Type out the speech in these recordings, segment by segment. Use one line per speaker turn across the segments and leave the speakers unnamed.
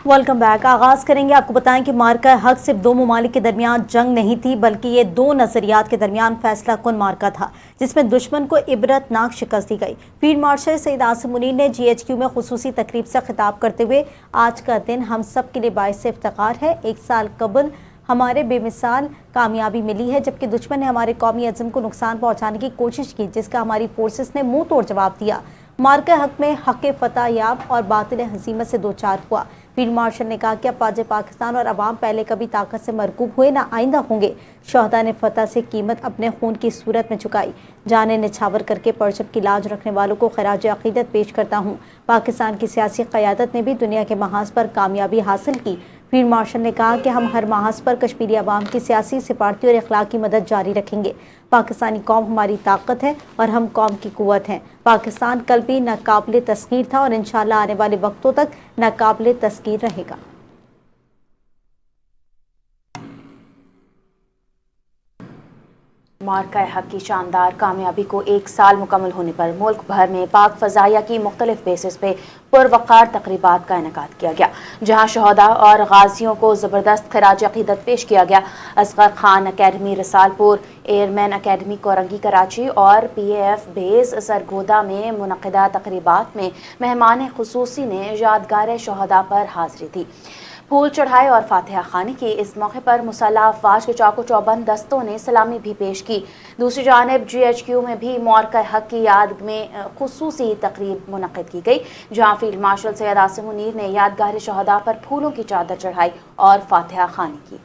Welcome back. आगाज करेंगे। आपको बताएं कि मार्का हक सिर्फ दो ममालिक के दरमियान जंग नहीं थी, बल्कि ये दो नजरियात के दरमियान फैसला कुन मार्का था, जिसमें दुश्मन को इबरतनाक शिकस्त दी गई। फील्ड मार्शल सईद आसिम मुनीर ने GHQ में खुसूसी तकरीब से खिताब करते हुए आज का दिन हम सब के लिए बाइस इफ्तिखार है। एक साल कबल हमारे बेमिसाल कामयाबी मिली है, जबकि दुश्मन ने हमारे कौमी अज़म को नुकसान पहुंचाने की कोशिश की, जिसका हमारी फोर्सेस ने मुंह तोड़ जवाब दिया। मार्का हक में हक फतह याब और बातिल हजीमत से दो चार हुआ। फील्ड मार्शल ने कहा कि अफवाज पाकिस्तान और अवाम पहले कभी ताकत से मरकूब हुए ना आइंदा होंगे। शहदा ने फतह से कीमत अपने खून की सूरत में चुकाई। जाने निछावर करके परचम की लाज रखने वालों को खराज अकीदत पेश करता हूँ। पाकिस्तान की सियासी क़यादत ने भी दुनिया के महाज पर कामयाबी हासिल की। फील्ड मार्शल ने कहा कि हम हर महाज पर कश्मीरी अवाम की सियासी, सिफारती और इखलाकी मदद जारी रखेंगे। पाकिस्तानी कौम हमारी ताकत है और हम कौम की कुव्वत हैं। पाकिस्तान कल भी नाकाबिले तस्खीर था और इंशाअल्लाह आने वाले वक्तों तक नाकाबिले तस्खीर रहेगा।
मार्का हक की शानदार कामयाबी को एक साल मुकम्मल होने पर मुल्क भर में पाक फ़ज़ाइया की मुख्तलिफ बेसिस पे पुरवक़ार तक़रीबात का इनेकाद किया गया, जहाँ शहदा और गाजियों को ज़बरदस्त खराज अक़ीदत पेश किया गया। Asghar Khan academy Risalpur, airman academy Korangi Karachi और PAF बेस सरगोदा में मुनक़िदा तक़रीबात में मेहमान खुसूसी ने यादगार शहदा पर हाज़िरी दी, फूल चढ़ाए और फातिहा खानी की। इस मौके पर मुसल्लह अफ़वाज के चाको चौबंद दस्तों ने सलामी भी पेश की। दूसरी जानिब GHQ में भी मार्का हक की याद में खुसूसी तकरीब मुनक़िद की गई, जहाँ फील्ड मार्शल सैयद आसिम मुनीर ने यादगार शहदा पर फूलों की चादर चढ़ाई और फातिहा खानी की।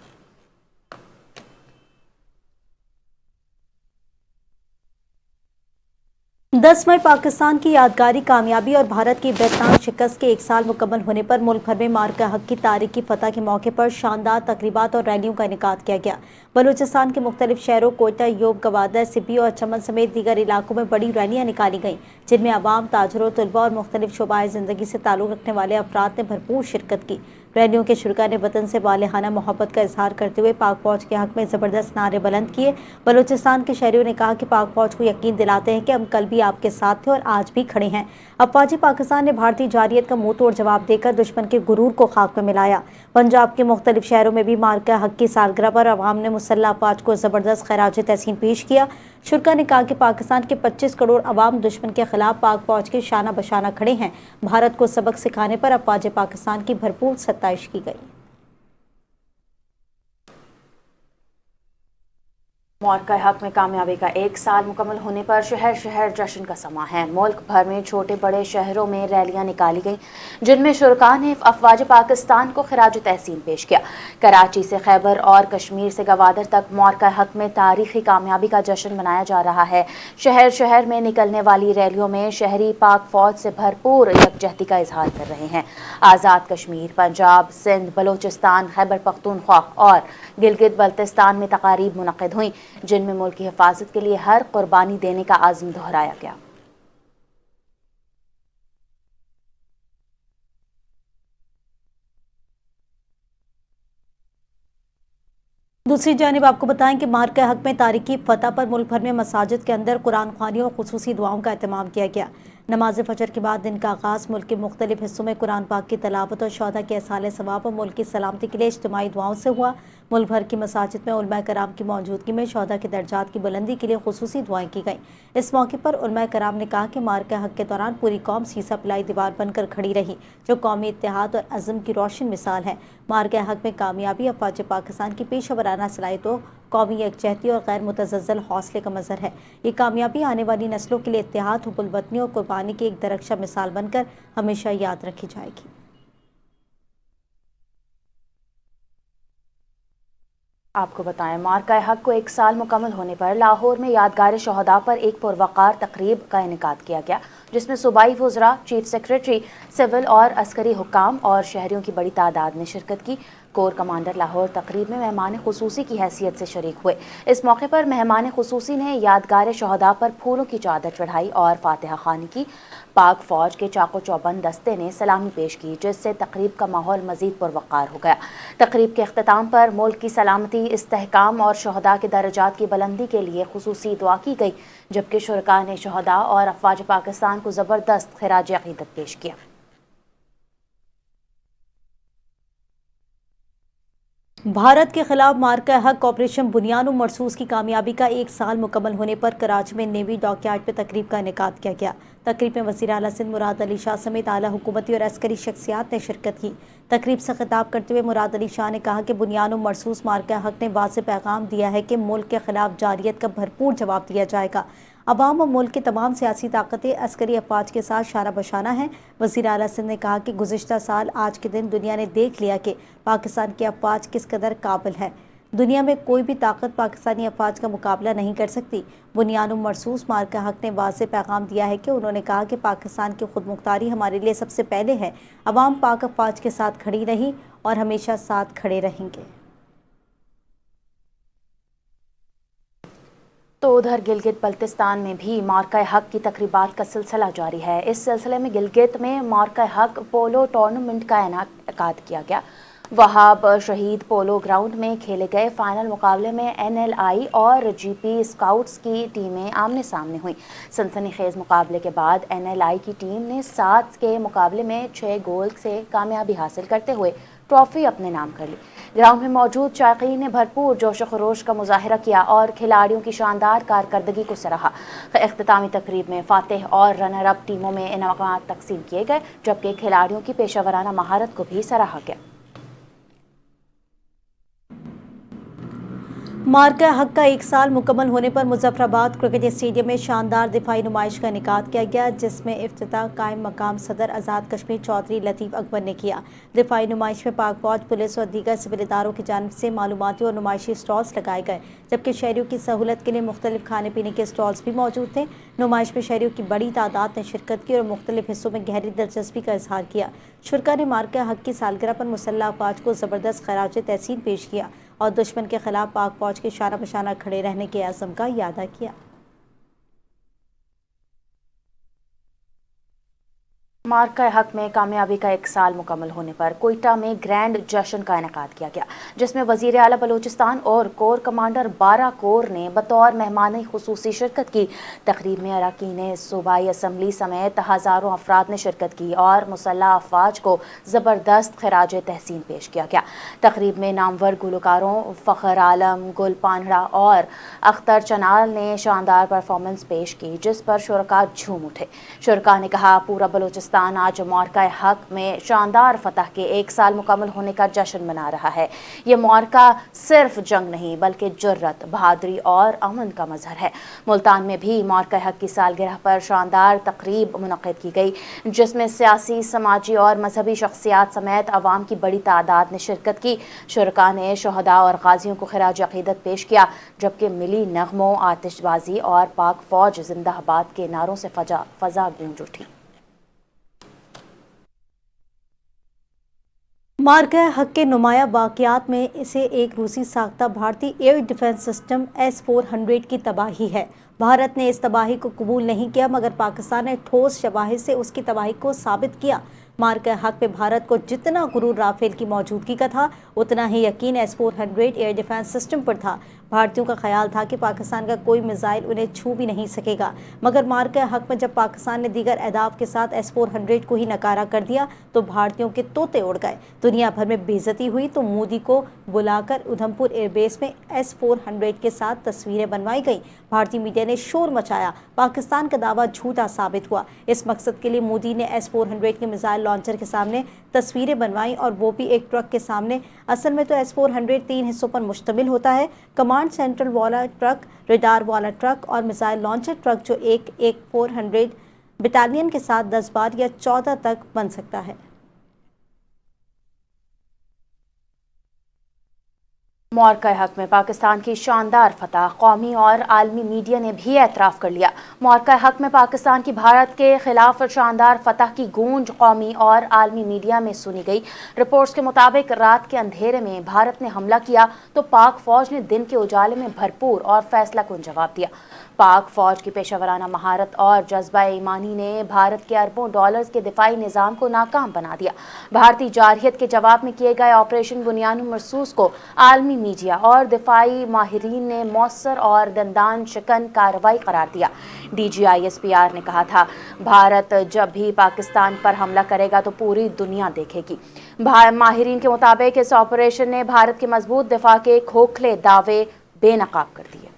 10 मई पाकिस्तान की यादगारी कामयाबी और भारत की बेतनाक शिकस्त के एक साल मुकम्मल होने पर मुल्क भर में मार्का हक की तारीखी फतह के मौके पर शानदार तकरीबात और रैलियों का इनेकाद किया गया। बलूचिस्तान के मुख्तलिफ शहरों कोयटा, योब, गवादर, सिब्बी और चमन समेत दीगर इलाकों में बड़ी रैलियाँ निकाली गईं, जिनमें अवाम, ताजरों, तलबा और मुख्तलिफ शोबाए ज़िंदगी से ताल्लुक़ रखने वाले अफराद ने भरपूर शिरकत की। रैलियों के शुरका ने वतन से वालेहाना मोहब्बत का इजहार करते हुए पाक फौज के हक में ज़बरदस्त नारे बुलंद किए। बलूचिस्तान के शहरियों ने कहा कि पाक फौज को यकीन दिलाते हैं कि हम कल भी आपके साथ थे और आज भी खड़े हैं। अफवाजी पाकिस्तान ने भारतीय जारियत का मुंह तोड़ जवाब देकर दुश्मन के गुरूर को खाक में मिलाया। पंजाब के मुख्तलिफ शहरों में भी मार्का हक की सालगिरह पर अवाम ने मुसल्लह अफवाज को ज़बरदस्त खराज तहसीन पेश किया। शुरका ने कहा कि पाकिस्तान के 25 करोड़ अवाम दुश्मन के खिलाफ पाक फौज के शाना बशाना खड़े हैं। भारत को सबक सिखाने पर अफवाज पाकिस्तान की भरपूर सत्ताइश की गई।
मार्का हक में कामयाबी का एक साल मुकम्मल होने पर शहर शहर जश्न का समा है। मुल्क भर में छोटे बड़े शहरों में रैलियां निकाली गईं, जिनमें शुरका ने अफवाज पाकिस्तान को खराज तहसीन पेश किया। कराची से खैबर और कश्मीर से गवादर तक मार्का हक में तारीखी कामयाबी का जश्न मनाया जा रहा है। शहर शहर में निकलने वाली रैलियों में शहरी पाक फौज से भरपूर यकजहती का इजहार कर रहे हैं। आज़ाद कश्मीर, पंजाब, सिंध, बलूचिस्तान, खैबर पख्तूनख्वा और गिलगित बल्तिस्तान में तकारीब मुनक़िद हुई, जिनमें मुल्क की हिफाजत के लिए हर कुर्बानी देने का आज़म दोहराया गया।
दूसरी जानिब आपको बताएं कि मार्का हक में तारीखी फतह पर मुल्क भर में मसाजिद के अंदर कुरान ख्वानियों और खुसूसी दुआओं का एहतमाम किया गया। नमाज फजर के बाद दिन का आगाज़ मुल्क के मुख्तलिफ हिस्सों में कुरान पाक की तलावत और शहदा के एहसाल सवाब और मुल्क की सलामती के लिए इज्तिमाई दुआओं से हुआ। मुल्क भर की मसाजिद में उलमा कराम की मौजूदगी में शहदा के दर्जात की बुलंदी के लिए खुसूसी दुआएं की गईं। इस मौके पर उलमा कराम ने कहा कि मार्का हक के दौरान पूरी कौम सीसा पिलाई दीवार बनकर खड़ी रही, जो कौमी इत्तेहाद और अज़म की रोशन मिसाल है। मार्का हक में कामयाबी अफवाज पाकिस्तान की पेशा वराना सलाहियतों, कौमी यकजहती और गैर मुतज़्ज़ल हौसले का मज़हर है। ये कामयाबी आने वाली नस्लों के लिए इत्तेहाद, हुब्बुल वतनी और कुर्बानी की एक दरख्शा मिसाल बनकर हमेशा याद रखी जाएगी।
आपको बताएं, मार्का हक को एक साल मुकम्मल होने पर लाहौर में यादगार शहदा पर एक पुरवक़ार तकरीब का इनेकाद किया गया, जिसमें सूबाई वज़रा, चीफ सेक्रेटरी, सिविल और अस्करी हुक्काम और शहरियों की बड़ी तादाद ने शिरकत की। कोर कमांडर लाहौर तकरीब में मेहमान खुसूसी की हैसियत से शरीक हुए। इस मौके पर मेहमान खुसूसी ने यादगार शहदा पर फूलों की चादर चढ़ाई और फातिहा खानी की। पाक फौज के चाको चौबंद दस्ते ने सलामी पेश की, जिससे तकरीब का माहौल मजीद पुरवक़ार हो गया। तकरीब के अख्ताम पर मुल्क की सलामती, इस्तेहकाम और शहदा के दर्जात की बुलंदी के लिए खुसूसी दुआ की गई, जबकि शुरका ने शहदा और अफवाज पाकिस्तान को ज़बरदस्त खिराज अक़ीदत पेश किया।
भारत के खिलाफ मार्का हक ऑपरेशन बुनियाद मरसूस की कामयाबी का 1 साल मुकम्मल होने पर कराची में नेवी डॉकयार्ड पर तकरीब का इनेकाद किया गया। तकरीब में वज़ीर आला सिंध मुराद अली शाह समेत आला हुकूमती और अस्करी शख्सियात ने शिरकत की। तकरीब से खिताब करते हुए मुराद अली शाह ने कहा कि बुनियाद मरसूस मार्का हक ने वाज़ेह पैगाम दिया है कि मुल्क के खिलाफ जारियत का भरपूर जवाब दिया जाएगा। अवाम और मुल्क की तमाम सियासी ताकतें अस्करी अफवाज के साथ शाना बशाना हैं। वज़ीर आला सिंध ने कहा कि गुज़िश्ता साल आज के दिन दुनिया ने देख लिया कि पाकिस्तान की अफवाज किस कदर काबिल है। दुनिया में कोई भी ताकत पाकिस्तानी अफवाज का मुकाबला नहीं कर सकती। बुनियाद मरसूस मार्का हक ने वाज़ेह पैगाम दिया है कि उन्होंने कहा कि पाकिस्तान की खुद मुख्तारी हमारे लिए सबसे पहले है। अवाम पाक अफवाज के साथ खड़ी रही और हमेशा साथ खड़े रहेंगे।
तो उधर गिलगित बल्तिस्तान में भी मार्का हक की तकरीबात का सिलसिला जारी है। इस सिलसिले में गिलगित में मार्का हक पोलो टूर्नामेंट का इनेकाद किया गया। वहाब शहीद पोलो ग्राउंड में खेले गए फाइनल मुकाबले में NLI और GP स्काउट्स की टीमें आमने सामने हुई। सनसनीखेज मुकाबले के बाद NLI की टीम ने 7 के मुकाबले में 6 गोल से कामयाबी हासिल करते हुए ट्रॉफी अपने नाम कर ली। ग्राउंड में मौजूद शायकीन ने भरपूर जोश खरोश का मुजाहरा किया और खिलाड़ियों की शानदार कारकर्दगी को सराहा। इख्तितामी तकरीब में फातेह और रनर अप टीमों में इनामात तकसीम किए गए, जबकि खिलाड़ियों की पेशावराना महारत को भी सराहा गया।
मार्का हक का 1 साल मुकम्मल होने पर मुजफ्फराबाद क्रिकेट स्टेडियम में शानदार दिफाई नुमाइश का इनेकाद किया गया, जिसमें इफ्तिताह कायम मकाम सदर आज़ाद कश्मीर चौधरी लतीफ़ अकबर ने किया। दिफाई नुमाइश में पाक फौज, पुलिस और दीगर सिविल इदारों की जानिब से मालूमाती और नुमाइशी स्टॉल्स लगाए गए, जबकि शहरियों की सहूलत के लिए मुख्तलिफ खाने पीने के स्टॉल्स भी मौजूद थे। नुमाइश में शहरियों की बड़ी तादाद ने शिरकत की और मुख्तलिफ हिस्सों में गहरी दिलचस्पी का इजहार किया। शुरका ने मार्का हक की सालगिरह पर मुसल्लह अफवाज को ज़बरदस्त खराज तहसीन पेश किया और दुश्मन के खिलाफ पाक फौज के शाना बशाना खड़े रहने के अज़्म का यादा किया।
मार्का हक में कामयाबी का 1 साल मुकम्मल होने पर कोयटा में ग्रैंड जश्न का इनेकाद किया गया, जिसमें वज़ीर आला बलूचिस्तान और कोर कमांडर 12 कोर ने बतौर मेहमान खुसूसी शिरकत की। तकरीब में अरकान सूबाई असम्बली समेत हज़ारों अफराद ने शिरकत की और मुसल्लह अफवाज को ज़बरदस्त खराज तहसीन पेश किया गया। तकरीब में नामवर गुलकारों फ़खर आलम, गुल पानड़ा और अख्तर चनाल ने शानदार परफॉर्मेंस पेश की, जिस पर शुरका झूम उठे। शुरका ने कहा, पूरा बलूचिस्तान आज मार्का हक में शानदार फतह के 1 साल मुकम्मल होने का जश्न मना रहा है। ये मार्का सिर्फ जंग नहीं बल्कि जुर्रत, बहादुरी और अमन का मजहर है। मुल्तान में भी मार्का हक की सालगिरह पर शानदार तकरीब मुनक़िद की गई, जिसमें सियासी, समाजी और मजहबी शख्सियात समेत अवाम की बड़ी तादाद ने शिरकत की। शुरका ने शहदा और गाजियों को खिराज अक़ीदत पेश किया, जबकि मिली नगमों, आतिशबाजी और पाक फौज जिंदाबाद के नारों से फजा गूंज उठी।
मार्का हक के नुमाया वाक़यात में इसे एक रूसी साख्ता भारतीय एयर डिफेंस सिस्टम S-400 की तबाही है। भारत ने इस तबाही को कबूल नहीं किया, मगर पाकिस्तान ने ठोस शवाहिद से उसकी तबाही को साबित किया। मार्का हक पे भारत को जितना गुरूर राफेल की मौजूदगी का था, उतना ही यकीन S-400 एयर डिफेंस सिस्टम पर था। भारतीयों का ख्याल था कि पाकिस्तान का कोई मिसाइल उन्हें छू भी नहीं सकेगा, मगर मार्का हक में जब पाकिस्तान ने दीगर अहदाफ के साथ S-400 को ही नकारा कर दिया तो भारतीयों के तोते उड़ गए। दुनिया भर में बेइज्जती हुई तो मोदी को बुलाकर उधमपुर एयरबेस में S-400 के साथ तस्वीरें बनवाई गई। भारतीय मीडिया ने शोर मचाया, पाकिस्तान का दावा झूठा साबित हुआ। इस मकसद के लिए मोदी ने S-400 के मिसाइल लॉन्चर के सामने तस्वीरें बनवाई, और वो भी एक ट्रक के सामने। असल में तो S-400 3 हिस्सों पर मुश्तमिल होता है: कमांड सेंट्रल वाला ट्रक, रडार वाला ट्रक और मिसाइल लॉन्चर ट्रक, जो एक 400 बटालियन के साथ 10 बार या 14 तक बन सकता है।
मार्का हक में पाकिस्तान की शानदार फतह कौमी और आलमी मीडिया ने भी एतराफ़ कर लिया। मार्का हक में पाकिस्तान की भारत के खिलाफ शानदार फतह की गूंज कौमी और आलमी मीडिया में सुनी गई। रिपोर्ट्स के मुताबिक रात के अंधेरे में भारत ने हमला किया तो पाक फौज ने दिन के उजाले में भरपूर और फैसला कुन जवाब दिया। پاک فوج کی پیشہ ورانہ مہارت اور جذبہ ایمانی نے بھارت کے اربوں ڈالرز کے دفاعی نظام کو ناکام بنا دیا۔ بھارتی جارحیت کے جواب میں کیے گئے آپریشن بنیان مرصوص کو عالمی میڈیا اور دفاعی ماہرین نے مؤثر اور دندان شکن کارروائی قرار دیا۔ DGISPR نے کہا تھا، بھارت جب بھی پاکستان پر حملہ کرے گا تو پوری دنیا دیکھے گی۔ ماہرین کے مطابق اس آپریشن نے بھارت کے مضبوط دفاع کے کھوکھلے دعوے بے نقاب کر دیے۔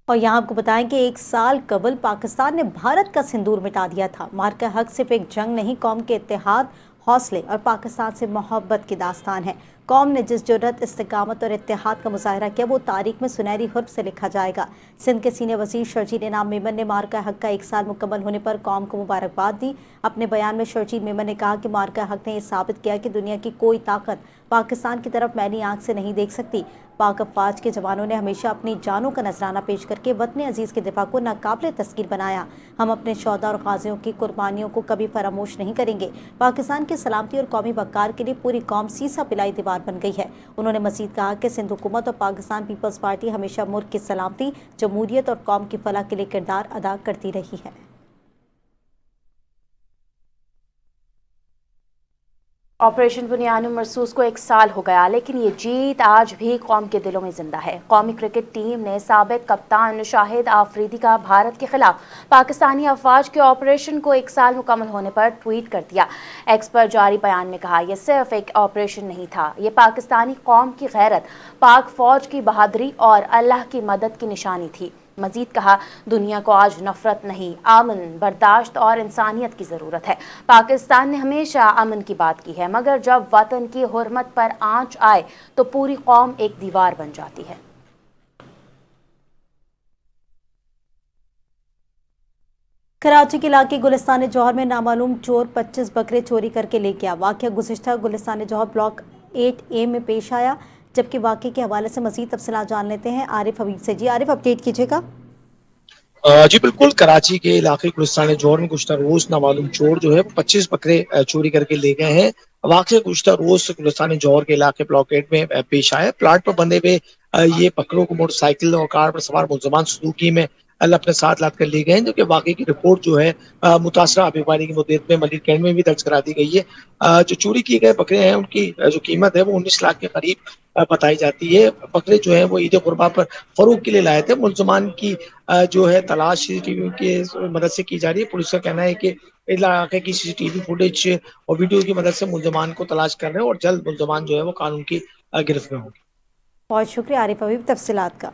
اور یہاں آپ کو بتائیں کہ 1 سال قبل پاکستان نے بھارت کا سندور مٹا دیا تھا۔ مارکہ حق صرف ایک جنگ نہیں، قوم کے اتحاد، حوصلے اور پاکستان سے محبت کی داستان ہے۔ قوم نے جس جرأت، استقامت اور اتحاد کا مظاہرہ کیا وہ تاریخ میں سنہری حرف سے لکھا جائے گا۔ سندھ کے سینئر وزیر شرجیل انعام میمن نے مارکہ حق کا 1 سال مکمل ہونے پر قوم کو مبارکباد دی۔ اپنے بیان میں شرجیل میمن نے کہا کہ مارکہ حق نے یہ ثابت کیا کہ دنیا کی کوئی طاقت پاکستان کی طرف میلی آنکھ سے نہیں دیکھ سکتی۔ پاک افواج کے جوانوں نے ہمیشہ اپنی جانوں کا نذرانہ پیش کر کے وطن عزیز کے دفاع کو ناقابل تسخیر بنایا۔ ہم اپنے شہداء اور غازیوں کی قربانیوں کو کبھی فراموش نہیں کریں گے۔ پاکستان کی سلامتی اور قومی وقار کے لیے پوری قوم سیسا پلائی دیوار بن گئی ہے۔ انہوں نے مزید کہا کہ سندھ حکومت اور پاکستان پیپلز پارٹی ہمیشہ ملک کی سلامتی، جمہوریت اور قوم کی فلاح کے لیے کردار ادا کرتی رہی ہے۔
آپریشن بنیان مرصوص کو 1 سال ہو گیا، لیکن یہ جیت آج بھی قوم کے دلوں میں زندہ ہے۔ قومی کرکٹ ٹیم نے سابق کپتان شاہد آفریدی کا بھارت کے خلاف پاکستانی افواج کے آپریشن کو 1 سال مکمل ہونے پر ٹویٹ کر دیا۔ ایکس پر جاری بیان میں کہا، یہ صرف ایک آپریشن نہیں تھا، یہ پاکستانی قوم کی غیرت، پاک فوج کی بہادری اور اللہ کی مدد کی نشانی تھی۔ مزید کہا، دنیا کو آج نفرت نہیں، امن، برداشت اور انسانیت کی ضرورت ہے۔ پاکستان نے ہمیشہ امن کی بات کی ہے، مگر جب وطن کی حرمت پر آنچ آئے تو پوری قوم ایک دیوار بن جاتی ہے۔
کراچی کے علاقے گلستان جوہر میں نامعلوم چور 25 بکرے چوری کر کے لے گیا۔ واقعہ گزشتہ گلستان جوہر بلاک 8A میں پیش آیا، جبکہ واقعے کے حوالے سے مزید تفصیلات جان لیتے ہیں عارف حبیب سے۔ جی عارف، اپڈیٹ کیجیے گا۔
جی بالکل، کراچی کے علاقے گلستان جوہر میں گزشتہ روز نامعلوم چور جو ہے 25 بکرے چوری کر کے لے گئے ہیں۔ واقعہ گزشتہ روز گلستان جوہر کے علاقے بلاک 8 میں پیش آیا۔ پلاٹ پر بندے ہوئے یہ بکروں کو موٹر سائیکل اور کار پر سوار ملزمان سزوکی میں اپنے ساتھ لاد کر لے گئے ہیں، جو کہ واقعے کی رپورٹ جو ہے متاثرہ ابیوانی کی مدت میں ملک کینٹ میں بھی درج کرا دی گئی ہے۔ جو چوری کیے گئے بکرے ہیں ان کی جو قیمت ہے وہ 19 لاکھ کے قریب بتائی جاتی ہے۔ بکرے جو ہیں وہ عید قربا پر فروخت کے لیے لائے تھے۔ ملزمان کی جو ہے تلاش CCTV کی مدد سے کی جا رہی ہے۔ پولیس کا کہنا ہے کہ علاقے کی CCTV فوٹیج اور ویڈیو کی مدد سے ملزمان کو تلاش کر رہے ہیں اور جلد ملزمان جو ہے وہ قانون کی گرفت میں ہوں گے۔
بہت شکریہ عارف حبیب تفصیلات کا۔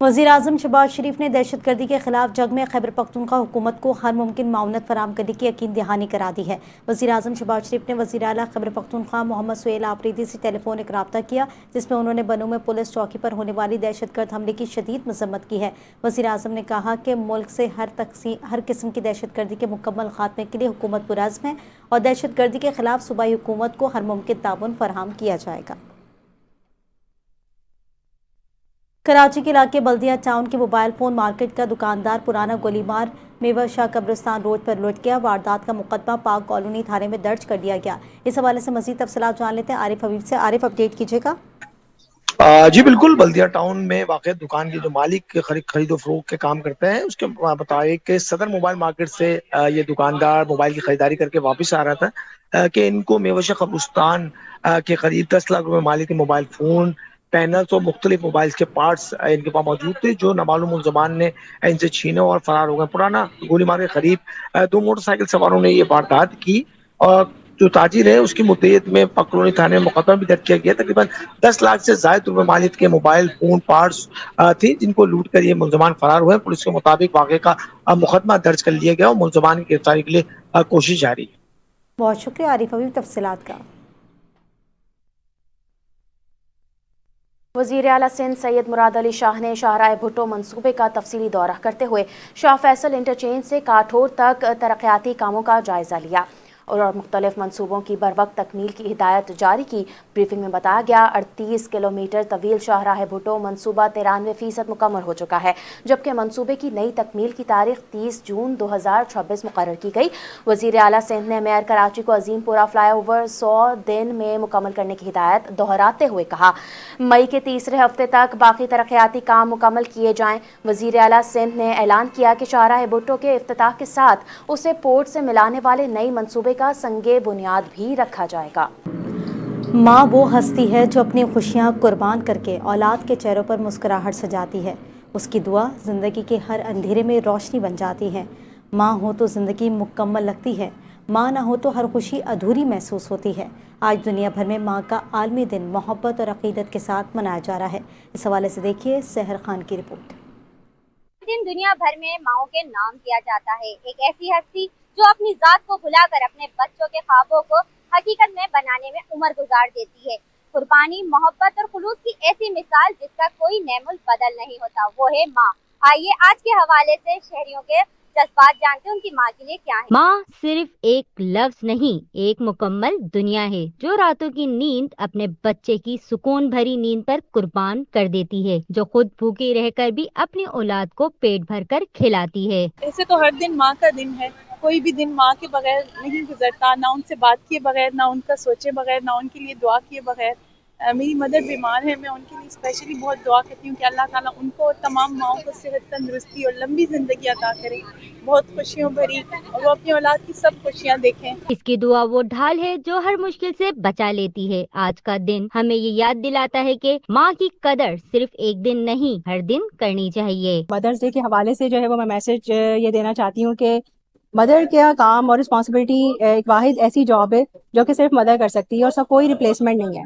وزیر اعظم شہباز شریف نے دہشت گردی کے خلاف جنگ میں خیبر پختونخوا حکومت کو ہر ممکن معاونت فراہم کرنے کی یقین دہانی کرا دی ہے۔ وزیر اعظم شہباز شریف نے وزیر اعلیٰ خیبر پختونخوا محمد سہیل آفریدی سے ٹیلی فونک رابطہ کیا، جس میں انہوں نے بنوں میں پولیس چوکی پر ہونے والی دہشت گرد حملے کی شدید مذمت کی ہے۔ وزیر اعظم نے کہا کہ ملک سے ہر قسم کی دہشت گردی کے مکمل خاتمے کے لیے حکومت پرعزم ہے اور دہشت گردی کے خلاف صوبائی حکومت کو ہر ممکن تعاون فراہم کیا جائے گا۔ کراچی کے علاقے بلدیہ ٹاؤن کے موبائل فون مارکیٹ کا دکاندار پرانا گولی مار میوہ شاہ قبرستان روڈ پر لٹ گیا۔ واردات کا مقدمہ پاک کالونی تھانے میں درج کر دیا گیا۔ اس حوالے سے مزید تفصیلات جان لیتے ہیں عارف حبیب سے۔ عارف، اپڈیٹ کیجیے گا۔
جی بالکل، بلدیہ ٹاؤن میں واقع دکان کے جو مالک خرید و فروخت کے کام کرتے ہیں اس کے مطابق کہ صدر موبائل مارکیٹ سے یہ دکاندار موبائل کی خریداری کر کے واپس آ رہا تھا کہ ان کو میوہ شاہ قبرستان کے قریب 10 لاکھ روپے مالک کے موبائل فون، پینلز اور مختلف موبائل کے پارٹس ان کے پاس موجود تھے، جو نامعلوم ملزمان نے ان سے چھینے اور فرار ہو گئے۔ پرانا گولی مار کے قریب 2 موٹر سائیکل سواروں نے یہ واردات کی اور جو تاجر ہے اس کی مدعیت میں پکرونی تھانے میں مقدمہ بھی درج کیا گیا۔ تقریباً 10 لاکھ سے زائد روپے مالک کے موبائل فون پارٹس تھے جن کو لوٹ کر یہ ملزمان فرار ہوئے۔ پولیس کے مطابق واقعے کا مقدمہ درج کر لیا گیا اور ملزمان کی گرفتاری کے لیے کوشش جاری ہے۔
بہت شکریہ عارف حبیب تفصیلات کا۔
وزیر اعلیٰ سندھ سید مراد علی شاہ نے شاہراہ بھٹو منصوبے کا تفصیلی دورہ کرتے ہوئے شاہ فیصل انٹرچینج سے کاٹھور تک ترقیاتی کاموں کا جائزہ لیا۔ اور مختلف منصوبوں کی بروقت تکمیل کی ہدایت جاری کی۔ بریفنگ میں بتایا گیا 38 کلومیٹر طویل شاہراہ بھٹو منصوبہ 93% مکمل ہو چکا ہے، جبکہ منصوبے کی نئی تکمیل کی تاریخ 30 جون 2026 مقرر کی گئی۔ وزیر اعلیٰ سندھ نے میئر کراچی کو عظیم پورہ فلائی اوور 100 دن میں مکمل کرنے کی ہدایت دہراتے ہوئے کہا مئی کے تیسرے ہفتے تک باقی ترقیاتی کام مکمل کیے جائیں۔ وزیر اعلیٰ سندھ نے اعلان کیا کہ شاہراہ بھٹو کے افتتاح کے ساتھ اسے پورٹ سے ملانے والے نئی منصوبے کا سنگ بنیاد بھی رکھا جائے گا۔
ماں وہ ہستی ہے جو اپنی خوشیاں قربان کر کے اولاد کے چہروں پر مسکراہٹ سجاتی ہے۔ اس کی دعا زندگی کے ہر اندھیرے میں روشنی بن جاتی ہے۔ ماں ہو تو زندگی مکمل لگتی ہے، ماں نہ ہو تو ہر خوشی ادھوری محسوس ہوتی ہے۔ آج دنیا بھر میں ماں کا عالمی دن محبت اور عقیدت کے ساتھ منایا جا رہا ہے۔ اس حوالے سے دیکھیے سحر خان کی رپورٹ۔
دن دنیا بھر میں ماؤں کے نام کیا جاتا ہے، ایک ایسی ہستی جو اپنی ذات کو بھلا کر اپنے بچوں کے خوابوں کو حقیقت میں بنانے میں عمر گزار دیتی ہے۔ قربانی، محبت اور خلوص کی ایسی مثال جس کا کوئی نعم البدل نہیں ہوتا، وہ ہے ماں۔ آئیے آج کے حوالے سے شہریوں کے جذبات جانتے ہیں ان کی ماں کے لیے کیا ہے۔
ماں صرف ایک لفظ نہیں، ایک مکمل دنیا ہے جو راتوں کی نیند اپنے بچے کی سکون بھری نیند پر قربان کر دیتی ہے، جو خود بھوکی رہ کر بھی اپنی اولاد کو پیٹ بھر کر کھلاتی ہے۔
ایسے تو ہر دن ماں کا دن ہے، کوئی بھی دن ماں کے بغیر نہیں گزرتا، نہ ان سے بات کیے بغیر، نہ ان کا سوچے بغیر، نہ ان کے لیے دعا کیے بغیر۔ میری مدر بیمار ہے، میں ان کے لیے اسپیشلی بہت دعا کرتی ہوں کہ اللہ تعالیٰ ان کو اور تمام ماؤں کو صحت، تندرستی اور لمبی زندگی عطا کرے، بہت خوشیوں بھری، اور وہ اپنی اولاد کی سب خوشیاں دیکھیں۔
اس کی دعا وہ ڈھال ہے جو ہر مشکل سے بچا لیتی ہے۔ آج کا دن ہمیں یہ یاد دلاتا ہے کہ ماں کی قدر صرف ایک دن نہیں، ہر دن کرنی چاہیے۔
مدرس ڈے کے حوالے سے جو ہے وہ میں میسج یہ دینا چاہتی ہوں کہ مدر کا کام اور رسپانسبلٹی ایک واحد ایسی جاب ہے جو کہ صرف مدر کر سکتی ہے، اور اس کا کوئی ریپلیسمنٹ نہیں ہے۔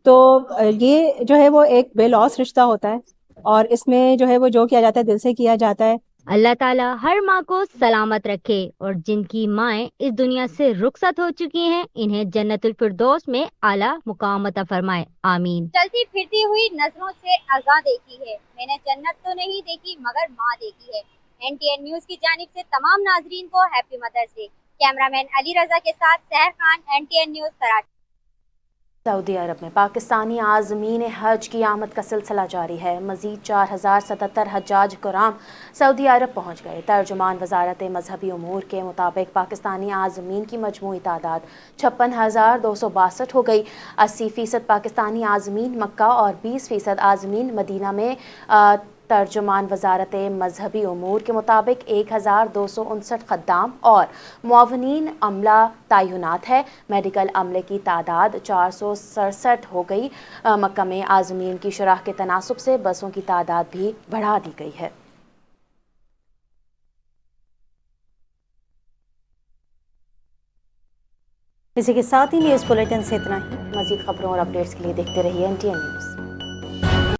تو یہ جو ہے وہ ایک بے لوس رشتہ ہوتا ہے، اور اس میں جو ہے وہ جو کیا جاتا ہے دل سے کیا جاتا ہے۔
اللہ تعالیٰ ہر ماں کو سلامت رکھے، اور جن کی مائیں اس دنیا سے رخصت ہو چکی ہیں انہیں جنت الفردوس میں اعلیٰ مقام عطا فرمائے، آمین۔
چلتی پھرتی ہوئی نظروں سے اذاں دیکھی ہے، میں نے جنت تو نہیں دیکھی مگر ماں دیکھی ہے۔ NTN نیوز کی جانب سے تمام ناظرین کو ہیپی مدرس ڈے۔ کیمرہ مین علی رضا کے ساتھ سحر خان، NTN نیوز کراچی۔
سعودی عرب میں پاکستانی عازمین حج کی آمد کا سلسلہ جاری ہے۔ مزید 4077 حجاج کرام سعودی عرب پہنچ گئے۔ ترجمان وزارت مذہبی امور کے مطابق پاکستانی عازمین کی مجموعی تعداد 56,262 ہو گئی۔ 80% پاکستانی عازمین مکہ اور 20% عازمین مدینہ میں۔ ترجمان وزارت مذہبی امور کے مطابق 1259 خدام اور معاونین عملہ تعینات ہے۔ میڈیکل عملے کی تعداد 467 ہو گئی۔ مکہ میں عازمین کی شرح کے تناسب سے بسوں کی تعداد بھی بڑھا دی گئی ہے۔
اسی کے ساتھ ہی نیوز بلیٹن سے اتنا ہی۔
مزید خبروں اور اپڈیٹس کے لیے دیکھتے رہیے NTN نیوز۔